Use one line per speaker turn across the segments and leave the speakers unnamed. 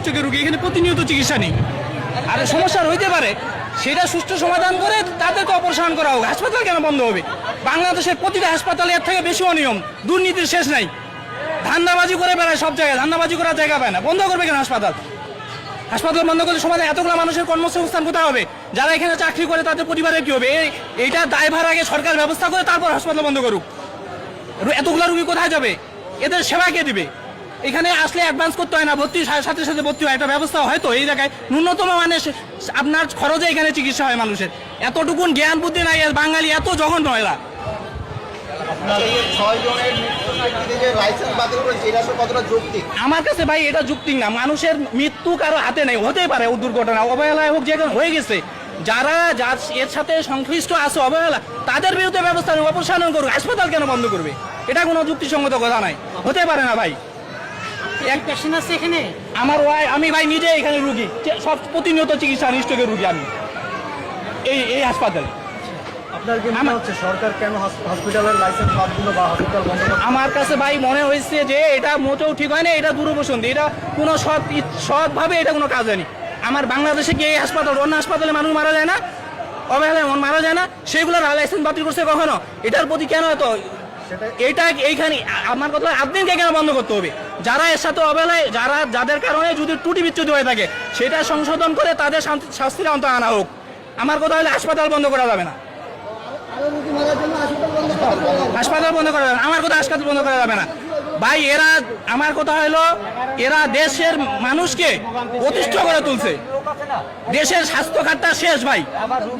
স্ট্রোকের রোগী এখানে প্রতিনিয়ত চিকিৎসা নেই। আর সমস্যা হইতে পারে, সেটা সুষ্ঠু সমাধান করে তাদেরকে অপসারণ করা হোক। হাসপাতাল কেন বন্ধ হবে? বাংলাদেশের প্রতিটা হাসপাতালে এর থেকে বেশি অনিয়ম, দুর্নীতির শেষ নাই। ধান্দাবাজি করে বেড়ায় সব জায়গায়, ধান্দাবাজি করার জায়গা পায় না। বন্ধ করবে কেন হাসপাতাল? হাসপাতাল বন্ধ করলে সমাজে এতগুলো মানুষের কর্মসংস্থান কোথায় হবে? যারা এখানে চাকরি করে তাদের পরিবারের কি হবে? এইটা দায়ভার আগে সরকার ব্যবস্থা করে তারপর হাসপাতাল বন্ধ করুক। এতগুলো রুগী কোথায় যাবে? এদের সেবা কে দিবে? এখানে আসলে অ্যাডভান্স করতে হয় না, ভর্তির সাথে সাথে ভর্তি হয়, একটা ব্যবস্থা হয়তো এই জায়গায় ন্যূনতম মানে আপনার খরচে এখানে চিকিৎসা হয় মানুষের। এতটুকুন জ্ঞান বুদ্ধি নাই বাঙালি, এত জঘন্য এরা। আমার কাছে ভাই এটা যুক্তি না। মানুষের মৃত্যু কারো হাতে নেই, হতেই পারে দুর্ঘটনা, অবহেলায় হোক, যে হয়ে গেছে। যারা এর সাথে সংশ্লিষ্ট আছে অবহেলা, তাদের বিরুদ্ধে ব্যবস্থা অপসারণ করুক। হাসপাতাল কেন বন্ধ করবে? এটা কোনো যুক্তিসঙ্গত কথা নাই, হতে পারে না ভাই। এখানে আমার আমি ভাই নিজে এখানে রুগী, সব প্রতিনিয়ত চিকিৎসা স্ট্রোকের রুগী আমি এই হাসপাতালে।
সরকার কেন হসপিটালের লাইসেন্স বাতিল বা হসপিটাল বন্ধ?
আমার কাছে ভাই মনে হয়েছে যে এটা মোটেও ঠিক হয় না, এটা দূরবসন্তি, এটা কোনো সৎভাবে এটা কোনো কাজ হয়নি। আমার বাংলাদেশে কি এই হাসপাতাল, অন্য হাসপাতালে মানুষ মারা যায় না, অবহেলায় মারা যায় না? সেগুলোর লাইসেন্স বাতিল করছে কখনো? এটার প্রতি কেন এত এটা? এইখানে আমার কথা, আপনাকে কেন বন্ধ করতে হবে? যারা এর সাথে অবহেলায়, যাদের কারণে যদি ত্রুটি বিচ্যুতি হয়ে থাকে, সেটা সংশোধন করে তাদের শাস্তির আওতায় আনা হোক। আমার কথা হলে হাসপাতাল বন্ধ করা যাবে না, হাসপাতাল বন্ধ করা যাবে না। আমার কথা, হাসপাতাল বন্ধ করা যাবে না ভাই। এরা, আমার কথা হলো, এরা দেশের মানুষকে অতিষ্ঠ করে তুলছে। দেশের স্বাস্থ্য খাতটা শেষ ভাই,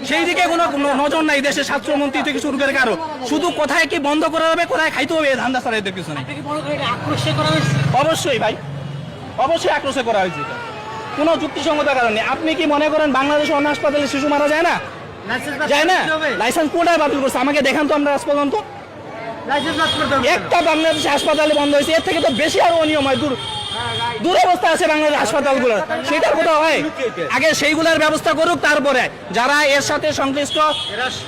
সেই দিকে কোনো নজর নাই দেশের স্বাস্থ্যমন্ত্রী থেকে শুরু করে কারো। শুধু কোথায় কি বন্ধ করা হবে, কোথায় খাইতে হবে, ধান্দা ছাড়া এদের কিছু নেই। অবশ্যই ভাই, অবশ্যই আক্রোশে করা হয়েছে, কোনো যুক্তিসঙ্গত কারণে। আপনি কি মনে করেন বাংলাদেশে অন্য হাসপাতালে শিশু মারা যায় না? যায় না? লাইসেন্স কোনটা বাতিল করছে আমাকে দেখান তো। আমরা আজ পর্যন্ত একটা বাংলাদেশ হাসপাতালে বন্ধ হয়েছে, এর থেকে তো বেশি আরো অনিয়ম হয়, দুরবস্থা আছে বাংলাদেশ হাসপাতালগুলো। সেটার কোথাও হয়? আগে সেইগুলোর ব্যবস্থা করুক, তারপরে যারা এর সাথে সংশ্লিষ্ট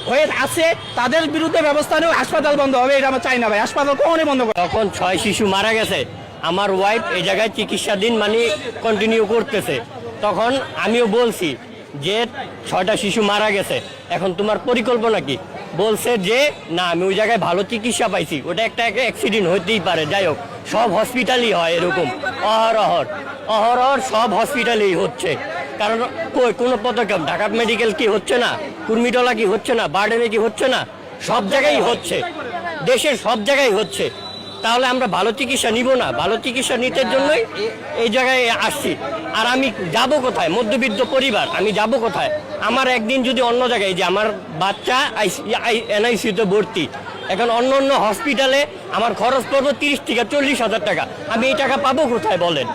হয়ে আছে তাদের বিরুদ্ধে ব্যবস্থা নেই। হাসপাতাল বন্ধ হবে এটা আমরা চাই না ভাই, হাসপাতাল কখনই বন্ধ করে।
তখন 6 শিশু মারা গেছে, আমার ওয়াইফ এই জায়গায় চিকিৎসাধীন মানে কন্টিনিউ করতেছে। তখন আমিও বলছি যে 6টা শিশু মারা গেছে, এখন তোমার পরিকল্পনা কি? বলছে যে না, আমি ওই জায়গায় ভালো চিকিৎসা পাইছি, ওটা একটা অ্যাক্সিডেন্ট হতেই পারে। যাই হোক, সব হসপিটালই হয় এরকম, অহরহ সব হসপিটালেই হচ্ছে। কারণ কোনো পদক্ষেপ ঢাকা মেডিকেল কি হচ্ছে না, কুর্মিটলা কি হচ্ছে না, বার্ডেনে কি হচ্ছে না? সব জায়গায় হচ্ছে, দেশের সব জায়গায় হচ্ছে। তাহলে আমরা ভালো চিকিৎসা নিব না? ভালো চিকিৎসা নিতে জন্যই এই জায়গায় আসছি। আর আমি যাব কোথায়? মধ্যবিত্ত পরিবার, আমি যাব কোথায়? আমার একদিন যদি অন্য জায়গায়, যে আমার বাচ্চা এনআইসিউতে ভর্তি, এখন অন্য অন্য হসপিটালে আমার খরচ পড়বো 30 থেকে 40 হাজার টাকা। আমি এই টাকা পাবো কোথায় বলেন?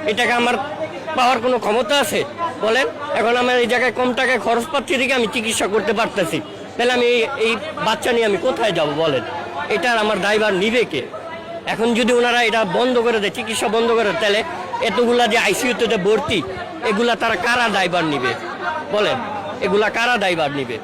এই টাকা আমার পাওয়ার কোনো ক্ষমতা আছে বলেন? এখন আমার এই জায়গায় কম টাকায় খরচ পাচ্ছি দেখে আমি চিকিৎসা করতে পারতেছি, তাহলে আমি এই বাচ্চা নিয়ে আমি কোথায় যাব বলেন? এটার আমার দায়ভার নিবে কে? এখন যদি ওনারা এটা বন্ধ করে দেয়, চিকিৎসা বন্ধ করে, তাহলে এতগুলা যে আইসিইউতে ভর্তি, এগুলা তারা কারা দায়ভার নিবে বলেন? এগুলা কারা দায়ভার নিবে?